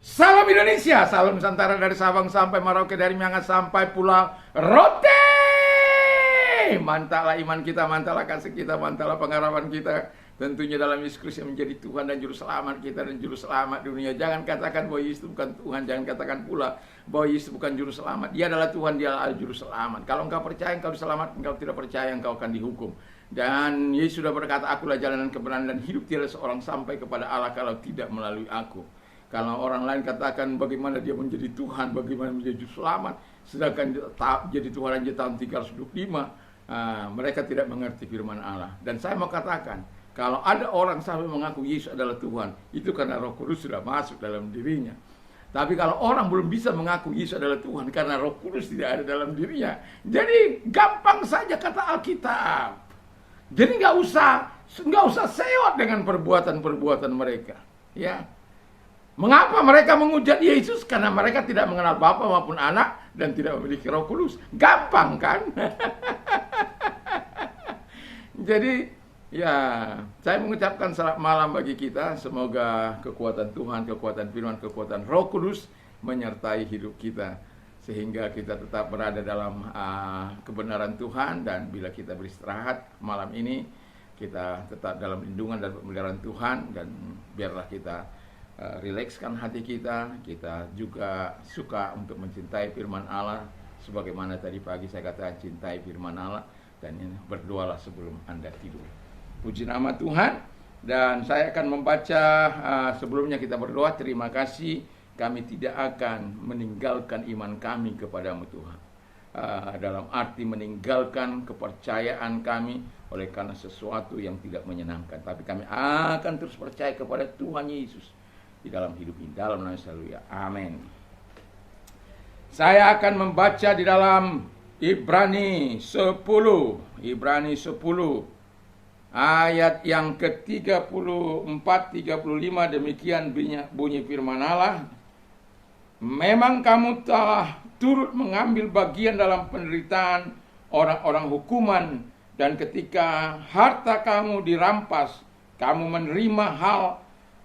Salam Indonesia, salam Nusantara dari Sabang sampai Merauke, dari Miangas sampai Pulau Rote. Mantaplah iman kita, mantaplah kasih kita, mantaplah pengharapan kita. Tentunya dalam Yesus Kristus yang menjadi Tuhan dan Juru Selamat kita dan Juru Selamat dunia. Jangan katakan bahwa Yesus bukan Tuhan, jangan katakan pula bahwa Yesus bukan Juru Selamat. Dia adalah Tuhan, dia adalah Juru Selamat. Kalau engkau percaya, engkau diselamatkan. Engkau tidak percaya, engkau akan dihukum. Dan Yesus sudah berkata, akulah jalan dan kebenaran dan hidup, tiada seorang sampai kepada Allah kalau tidak melalui aku. Kalau orang lain katakan bagaimana dia menjadi Tuhan, bagaimana menjadi Juru Selamat, sedangkan jadi Tuhan aja tahun 325, mereka tidak mengerti firman Allah. Dan saya mau katakan, kalau ada orang sampai mengaku Yesus adalah Tuhan, itu karena Roh Kudus sudah masuk dalam dirinya. Tapi kalau orang belum bisa mengaku Yesus adalah Tuhan karena Roh Kudus tidak ada dalam dirinya, jadi gampang saja kata Alkitab. Jadi nggak usah sewot dengan perbuatan-perbuatan mereka, ya. Mengapa mereka menghujat Yesus? Karena mereka tidak mengenal Bapa maupun Anak dan tidak memiliki Roh Kudus. Gampang kan? Jadi ya, saya mengucapkan selamat malam bagi kita. Semoga kekuatan Tuhan, kekuatan firman, kekuatan Roh Kudus menyertai hidup kita, sehingga kita tetap berada dalam kebenaran Tuhan. Dan bila kita beristirahat malam ini, kita tetap dalam lindungan dan pemeliharaan Tuhan. Dan biarlah kita rilekskan hati kita. Kita juga suka untuk mencintai firman Allah, sebagaimana tadi pagi saya katakan, cintai firman Allah. Dan berdoalah sebelum Anda tidur. Puji nama Tuhan. Dan saya akan membaca, sebelumnya kita berdoa. Terima kasih, kami tidak akan meninggalkan iman kami kepadamu Tuhan, dalam arti meninggalkan kepercayaan kami oleh karena sesuatu yang tidak menyenangkan. Tapi kami akan terus percaya kepada Tuhan Yesus di dalam hidup ini, dalam nama selalu ya. Amin. Saya akan membaca di dalam Ibrani 10 ayat yang ke-34 35. Demikian bunyi firman Allah. Memang kamu telah turut mengambil bagian dalam penderitaan orang-orang hukuman, dan ketika harta kamu dirampas, kamu menerima hal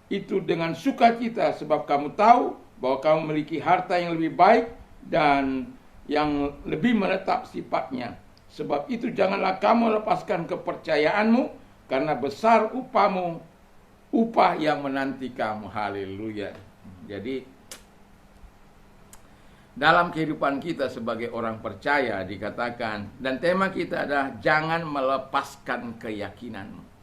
itu dengan sukacita, sebab kamu tahu bahwa kamu memiliki harta yang lebih baik dan yang lebih menetap sifatnya. Sebab itu janganlah kamu lepaskan kepercayaanmu, karena besar upah yang menanti kamu. Haleluya. Jadi dalam kehidupan kita sebagai orang percaya dikatakan, dan tema kita adalah jangan melepaskan keyakinanmu.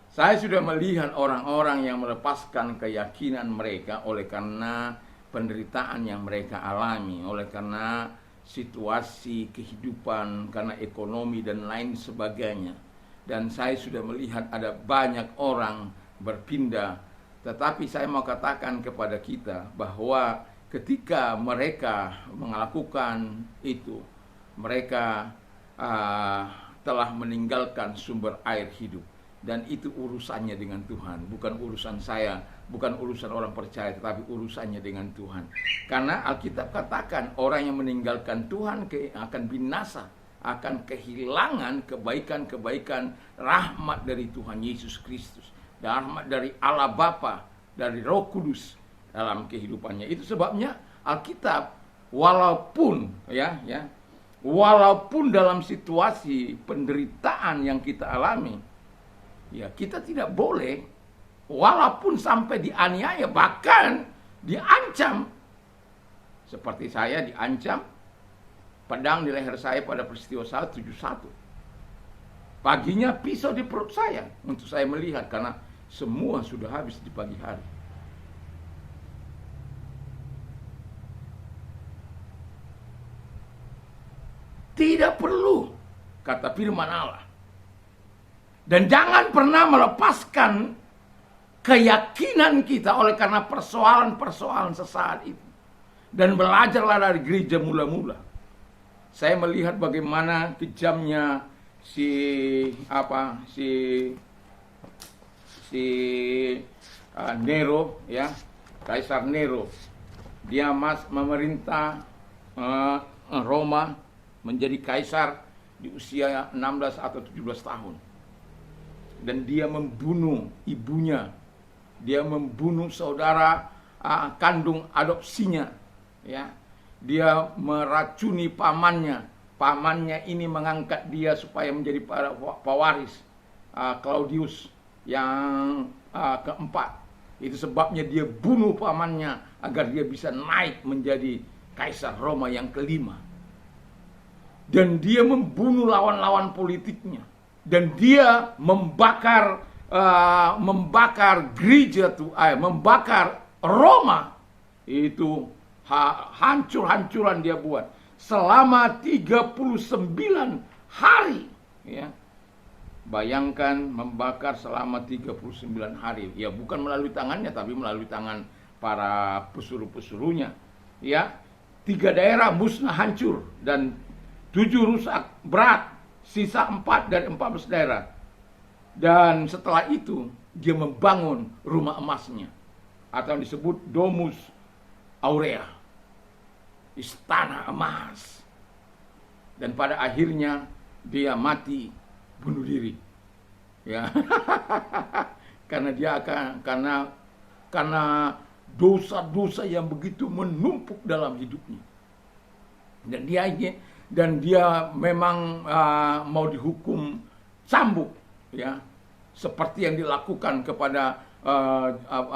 Saya sudah melihat orang-orang yang melepaskan keyakinan mereka oleh karena penderitaan yang mereka alami, oleh karena situasi kehidupan, karena ekonomi dan lain sebagainya. Dan saya sudah melihat ada banyak orang berpindah. Tetapi saya mau katakan kepada kita bahwa ketika mereka melakukan itu, mereka telah meninggalkan sumber air hidup. Dan itu urusannya dengan Tuhan, bukan urusan saya, bukan urusan orang percaya, tetapi urusannya dengan Tuhan. Karena Alkitab katakan orang yang meninggalkan Tuhan akan binasa, akan kehilangan kebaikan-kebaikan rahmat dari Tuhan Yesus Kristus, dan rahmat dari Allah Bapa, dari Roh Kudus dalam kehidupannya. Itu sebabnya Alkitab walaupun walaupun dalam situasi penderitaan yang kita alami, ya, kita tidak boleh, walaupun sampai dianiaya, bahkan diancam. Seperti saya diancam, pedang di leher saya pada peristiwa 171. Paginya pisau di perut saya untuk saya melihat, karena semua sudah habis di pagi hari. Tidak perlu, kata firman Allah. Dan jangan pernah melepaskan keyakinan kita oleh karena persoalan-persoalan sesaat itu. Dan belajarlah dari gereja mula-mula. Saya melihat bagaimana kejamnya Nero, ya, Kaisar Nero. Dia memerintah Roma menjadi kaisar di usia 16 atau 17 tahun. Dan dia membunuh ibunya, dia membunuh saudara kandung adopsinya, ya. Dia meracuni pamannya. Pamannya ini mengangkat dia supaya menjadi pewaris Claudius yang keempat. Itu sebabnya dia bunuh pamannya agar dia bisa naik menjadi kaisar Roma yang kelima. Dan dia membunuh lawan-lawan politiknya. Dan dia membakar gereja membakar Roma. Itu hancur-hancuran dia buat selama 39 hari, ya. Bayangkan membakar selama 39 hari. Ya, bukan melalui tangannya tapi melalui tangan para pesuruh-pesuruhnya, ya. 3 daerah musnah, hancur, dan 7 rusak berat, sisa 4 dari 14 daerah. Dan setelah itu dia membangun rumah emasnya, atau yang disebut Domus Aurea, istana emas. Dan pada akhirnya dia mati bunuh diri, ya. karena dosa-dosa yang begitu menumpuk dalam hidupnya. Dan dia memang mau dihukum cambuk, ya, seperti yang dilakukan kepada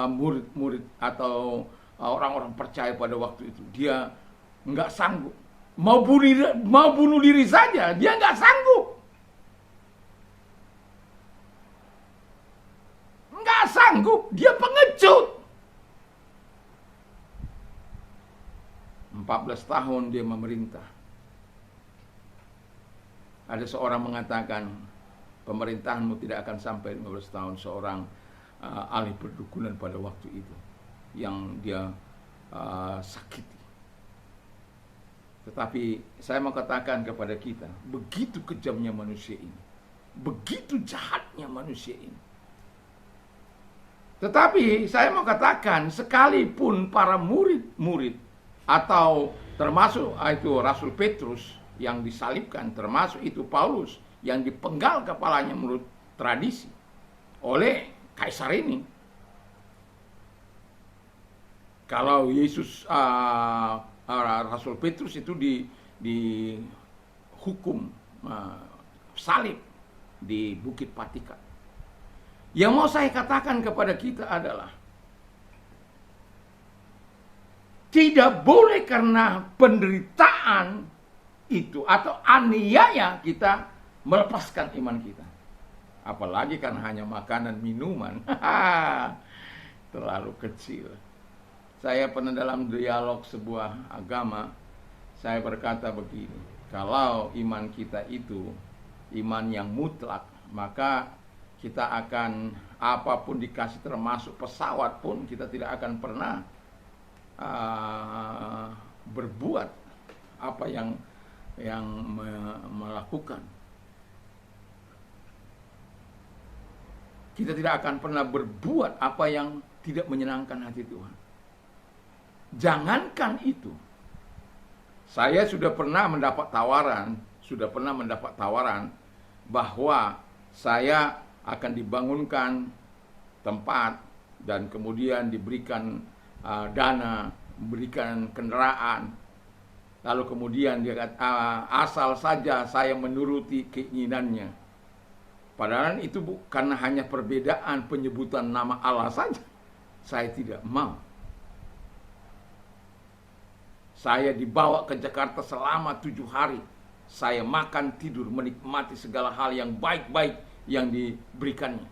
murid-murid atau orang-orang percaya pada waktu itu. Dia nggak sanggup, mau bunuh diri saja dia nggak sanggup, dia pengecut. 14 tahun dia memerintah. Ada seorang mengatakan, pemerintahanmu tidak akan sampai 15 tahun. Seorang ahli perdukunan pada waktu itu yang dia sakiti. Tetapi saya mau katakan kepada kita, begitu kejamnya manusia ini, begitu jahatnya manusia ini. Tetapi saya mau katakan, sekalipun para murid-murid atau termasuk itu Rasul Petrus yang disalibkan, termasuk itu Paulus yang dipenggal kepalanya menurut tradisi oleh kaisar ini. Kalau Yesus Rasul Petrus itu dihukum salib di Bukit Patika. Yang mau saya katakan kepada kita adalah, tidak boleh karena penderitaan itu atau aniaya kita melepaskan iman kita. Apalagi kan hanya makanan minuman. Terlalu kecil. Saya pernah dalam dialog sebuah agama, saya berkata begini, kalau iman kita itu iman yang mutlak, maka kita akan apapun dikasih, termasuk pesawat pun, kita tidak akan pernah berbuat apa yang melakukan. Kita tidak akan pernah berbuat apa yang tidak menyenangkan hati Tuhan. Jangankan itu, saya sudah pernah mendapat tawaran bahwa saya akan dibangunkan tempat dan kemudian diberikan dana, berikan kendaraan. Lalu kemudian dia kata, asal saja saya menuruti keinginannya. Padahal itu bukan hanya perbedaan penyebutan nama Allah saja. Saya tidak mau. Saya dibawa ke Jakarta selama 7 hari. Saya makan, tidur, menikmati segala hal yang baik-baik yang diberikannya.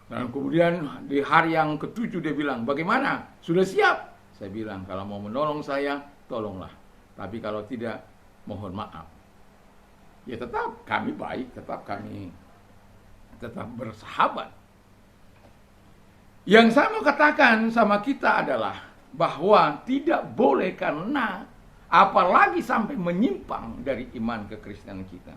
Dan kemudian di hari yang ke-7 dia bilang, bagaimana? Sudah siap? Saya bilang, kalau mau menolong saya, tolonglah. Tapi kalau tidak, mohon maaf. Ya tetap kami baik, tetap bersahabat. Yang saya mau katakan sama kita adalah bahwa tidak boleh karena apalagi sampai menyimpang dari iman kekristenan kita.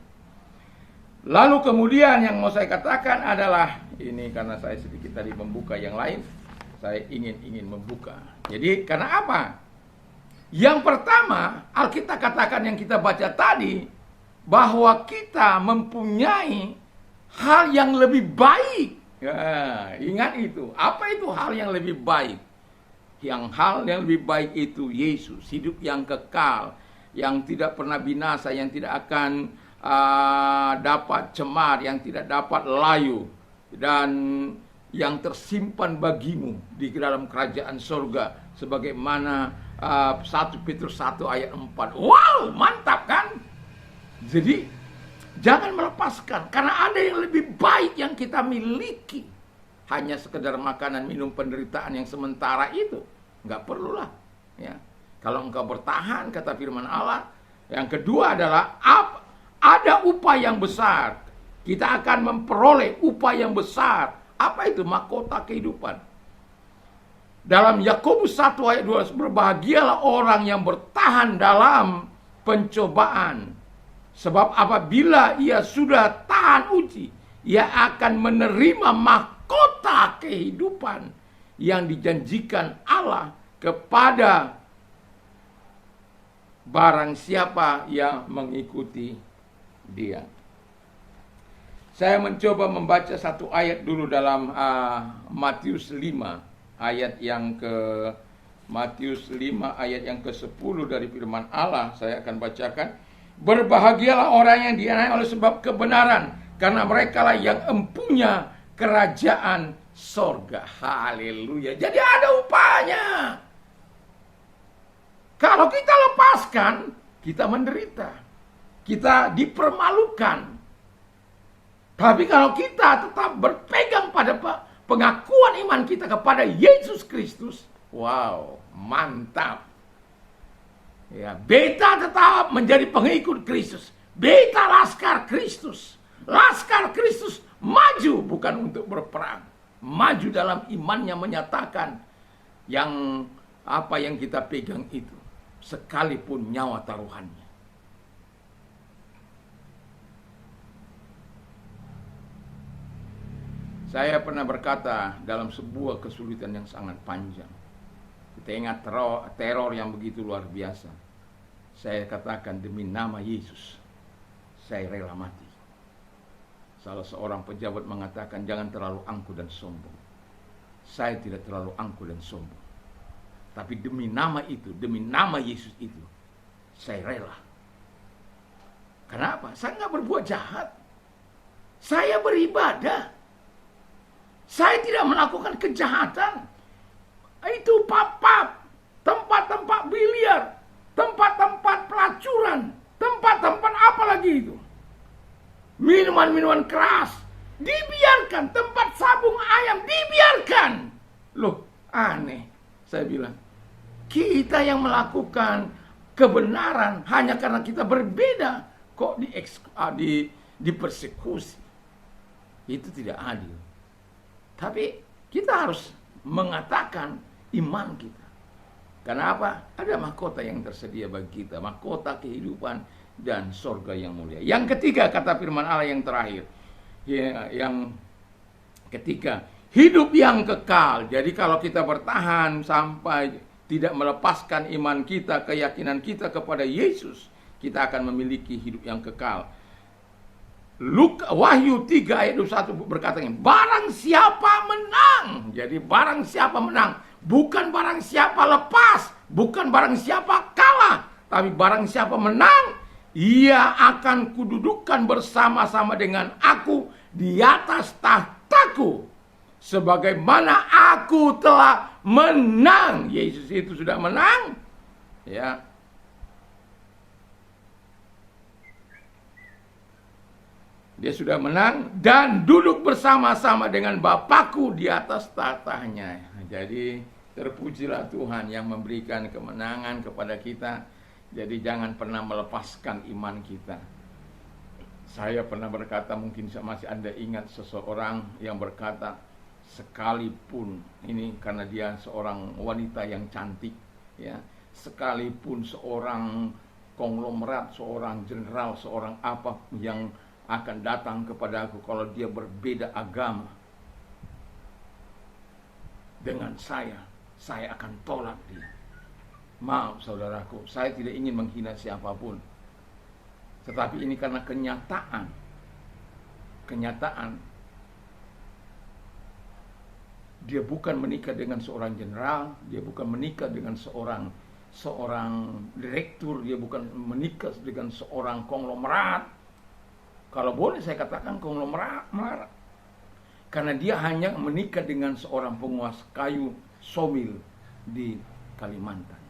Lalu kemudian yang mau saya katakan adalah, ini karena saya sedikit tadi membuka yang lain, saya ingin membuka. Jadi karena apa? Yang pertama, Alkitab katakan yang kita baca tadi, bahwa kita mempunyai hal yang lebih baik Ya, ingat itu. Apa itu hal yang lebih baik? Hal yang lebih baik itu Yesus, hidup yang kekal, yang tidak pernah binasa, yang tidak akan dapat cemar, yang tidak dapat layu, dan yang tersimpan bagimu di dalam kerajaan surga, sebagaimana 1 Petrus 1 ayat 4. Wow, mantap kan? Jadi jangan melepaskan, karena ada yang lebih baik yang kita miliki. Hanya sekedar makanan, minum, penderitaan yang sementara itu nggak perlulah. Ya, kalau engkau bertahan, kata firman Allah. Yang kedua adalah ada upah yang besar. Kita akan memperoleh upah yang besar. Apa itu? Mahkota kehidupan. Dalam Yakobus 1 ayat 12, berbahagialah orang yang bertahan dalam pencobaan. Sebab apabila ia sudah tahan uji, ia akan menerima mahkota kehidupan yang dijanjikan Allah kepada barang siapa yang mengikuti Dia. Saya mencoba membaca satu ayat dulu dalam Matius 5 ayat yang Matius 5 ayat yang ke-10 dari firman Allah. Saya akan bacakan. Berbahagialah orang yang dianiaya oleh sebab kebenaran, karena merekalah yang empunya kerajaan sorga. Haleluya. Jadi ada upahnya. Kalau kita lepaskan, kita menderita. Kita dipermalukan. Tapi kalau kita tetap berpegang pada pengakuan iman kita kepada Yesus Kristus, wow, mantap. Ya, beta tetap menjadi pengikut Kristus. Beta laskar Kristus. Laskar Kristus maju bukan untuk berperang. Maju dalam imannya, menyatakan yang apa yang kita pegang itu, sekalipun nyawa taruhannya. Saya pernah berkata dalam sebuah kesulitan yang sangat panjang. Kita ingat teror yang begitu luar biasa. Saya katakan, demi nama Yesus, saya rela mati. Salah seorang pejabat mengatakan, jangan terlalu angkuh dan sombong. Saya tidak terlalu angkuh dan sombong. Tapi demi nama itu, demi nama Yesus itu, saya rela. Kenapa? Saya nggak berbuat jahat. Saya beribadah. Saya tidak melakukan kejahatan. Itu pub-pub, tempat-tempat biliar, tempat-tempat pelacuran, tempat-tempat apa lagi itu? Minuman-minuman keras, dibiarkan. Tempat sabung ayam, dibiarkan. Loh, aneh. Saya bilang, kita yang melakukan kebenaran hanya karena kita berbeda, kok dipersekusi. Itu tidak adil. Tapi kita harus mengatakan iman kita. Kenapa? Ada mahkota yang tersedia bagi kita, mahkota kehidupan dan sorga yang mulia. Yang ketiga, kata firman Allah yang terakhir, yang ketiga, hidup yang kekal. Jadi kalau kita bertahan sampai tidak melepaskan iman kita, keyakinan kita kepada Yesus, kita akan memiliki hidup yang kekal. Wahyu 3 ayat 21 berkata, barang siapa menang. Jadi barang siapa menang, bukan barang siapa lepas, bukan barang siapa kalah, tapi barang siapa menang, ia akan kududukan bersama-sama dengan aku di atas tahtaku, sebagaimana aku telah menang. Yesus itu sudah menang, ya. Dia sudah menang dan duduk bersama-sama dengan Bapakku di atas tahtanya. Jadi terpujilah Tuhan yang memberikan kemenangan kepada kita. Jadi jangan pernah melepaskan iman kita. Saya pernah berkata, mungkin masih Anda ingat seseorang yang berkata, sekalipun ini karena dia seorang wanita yang cantik, ya, sekalipun seorang konglomerat, seorang jenderal, seorang apa yang akan datang kepada aku, kalau dia berbeda agama dengan saya akan tolak dia. Maaf saudaraku, saya tidak ingin menghina siapapun, tetapi ini karena kenyataan Dia bukan menikah dengan seorang jenderal, dia bukan menikah dengan seorang direktur, dia bukan menikah dengan seorang konglomerat. Kalau boleh saya katakan konglomerat. Karena dia hanya menikah dengan seorang penguasa kayu somil di Kalimantan.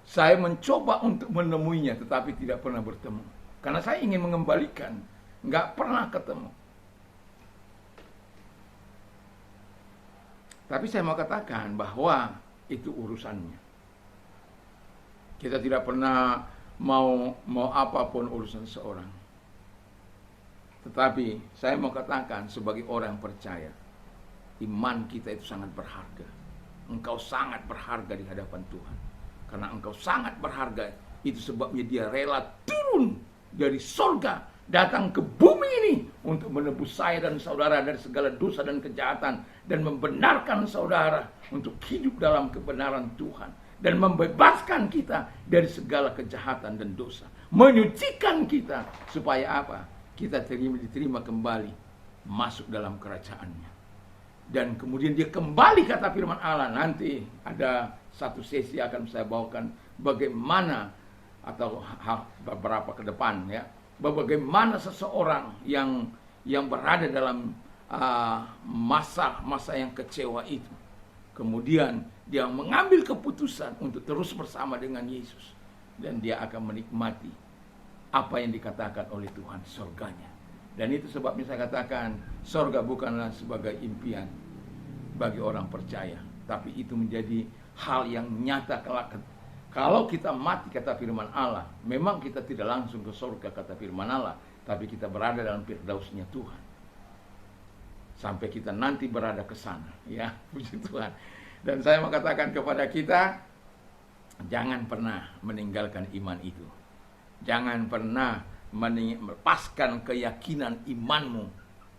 Saya mencoba untuk menemuinya tetapi tidak pernah bertemu. Karena saya ingin mengembalikan, nggak pernah ketemu. Tapi saya mau katakan bahwa itu urusannya. Kita tidak pernah mau apapun urusan seorang. Tetapi saya mau katakan sebagai orang percaya, iman kita itu sangat berharga. Engkau sangat berharga di hadapan Tuhan. Karena engkau sangat berharga, itu sebabnya dia rela turun dari surga, datang ke bumi ini untuk menebus saya dan saudara dari segala dosa dan kejahatan, dan membenarkan saudara untuk hidup dalam kebenaran Tuhan, dan membebaskan kita dari segala kejahatan dan dosa, menyucikan kita supaya apa? Kita diterima kembali masuk dalam kerajaannya. Dan kemudian dia kembali, kata firman Allah. Nanti ada satu sesi akan saya bawakan bagaimana, atau beberapa ke depan ya, bagaimana seseorang yang berada dalam masa yang kecewa itu, kemudian dia mengambil keputusan untuk terus bersama dengan Yesus, dan dia akan menikmati apa yang dikatakan oleh Tuhan, surganya. Dan itu sebabnya saya katakan surga bukanlah sebagai impian bagi orang percaya, tapi itu menjadi hal yang nyata kelak. Kalau kita mati, kata firman Allah, memang kita tidak langsung ke surga, kata firman Allah, tapi kita berada dalam firdausnya Tuhan. Sampai kita nanti berada ke sana, ya, puji Tuhan. Dan saya mau katakan kepada kita, jangan pernah meninggalkan iman itu. Jangan pernah melepaskan keyakinan imanmu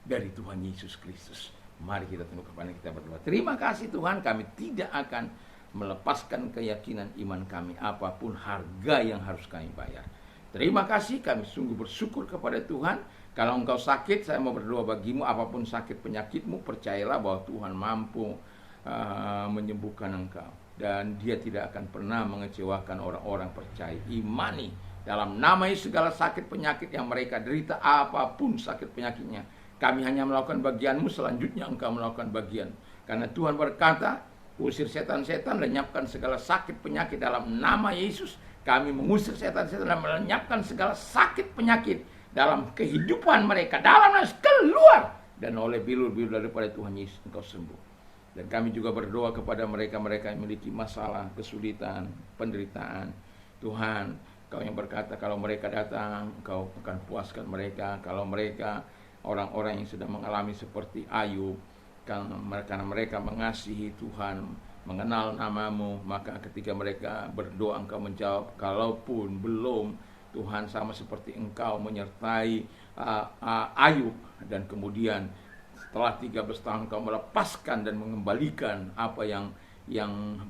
dari Tuhan Yesus Kristus. Mari kita tunduk kepada kita berdoa. Terima kasih Tuhan, kami tidak akan melepaskan keyakinan iman kami apapun harga yang harus kami bayar. Terima kasih, kami sungguh bersyukur kepada Tuhan. Kalau engkau sakit, saya mau berdoa bagimu, apapun sakit penyakitmu, percayalah bahwa Tuhan mampu menyembuhkan engkau. Dan dia tidak akan pernah mengecewakan orang-orang percaya. Imani dalam nama Yesus segala sakit penyakit yang mereka derita, apapun sakit penyakitnya. Kami hanya melakukan bagianmu, selanjutnya engkau melakukan bagian. Karena Tuhan berkata, usir setan-setan, lenyapkan segala sakit penyakit dalam nama Yesus. Kami mengusir setan-setan dan melenyapkan segala sakit penyakit dalam kehidupan mereka. Dalam nas keluar. Dan oleh bilur-bilur daripada Tuhan Yesus engkau sembuh. Dan kami juga berdoa kepada mereka-mereka yang memiliki masalah, kesulitan, penderitaan. Tuhan, Kau yang berkata kalau mereka datang, Kau akan puaskan mereka. Kalau mereka orang-orang yang sedang mengalami seperti Ayub, karena mereka mengasihi Tuhan, mengenal namamu, maka ketika mereka berdoa engkau menjawab. Kalaupun belum, Tuhan sama seperti engkau menyertai Ayub, dan kemudian setelah 13 tahun engkau melepaskan dan mengembalikan apa yang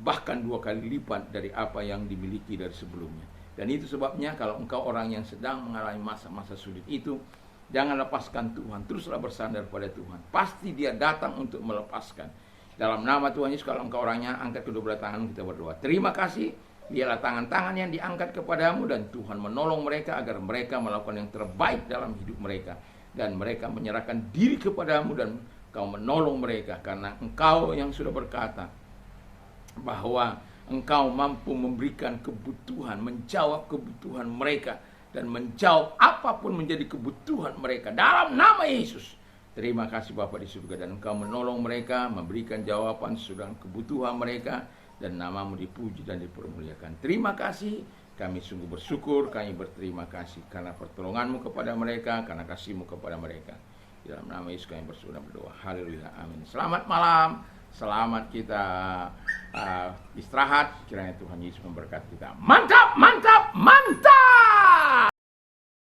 bahkan 2 kali lipat dari apa yang dimiliki dari sebelumnya. Dan itu sebabnya kalau engkau orang yang sedang mengalami masa-masa sulit itu, jangan lepaskan Tuhan, teruslah bersandar pada Tuhan. Pasti dia datang untuk melepaskan. Dalam nama Tuhan Yesus, kalau engkau orangnya, angkat kedua belah tangan, kita berdoa. Terima kasih, biarlah tangan-tangan yang diangkat kepadamu, dan Tuhan menolong mereka agar mereka melakukan yang terbaik dalam hidup mereka. Dan mereka menyerahkan diri kepadamu, dan Kau menolong mereka. Karena Engkau yang sudah berkata bahwa Engkau mampu memberikan kebutuhan, menjawab kebutuhan mereka, dan menjawab apapun menjadi kebutuhan mereka dalam nama Yesus. Terima kasih Bapa di surga, dan Engkau menolong mereka, memberikan jawaban sesudah kebutuhan mereka, dan namamu dipuji dan dipermuliakan. Terima kasih, kami sungguh bersyukur, kami berterima kasih karena pertolonganmu kepada mereka, karena kasihmu kepada mereka. Di dalam nama Yesus kami berdoa. Haleluya, amin. Selamat malam, selamat kita istirahat. Kiranya Tuhan Yesus memberkati kita. Mantap, mantap, mantap.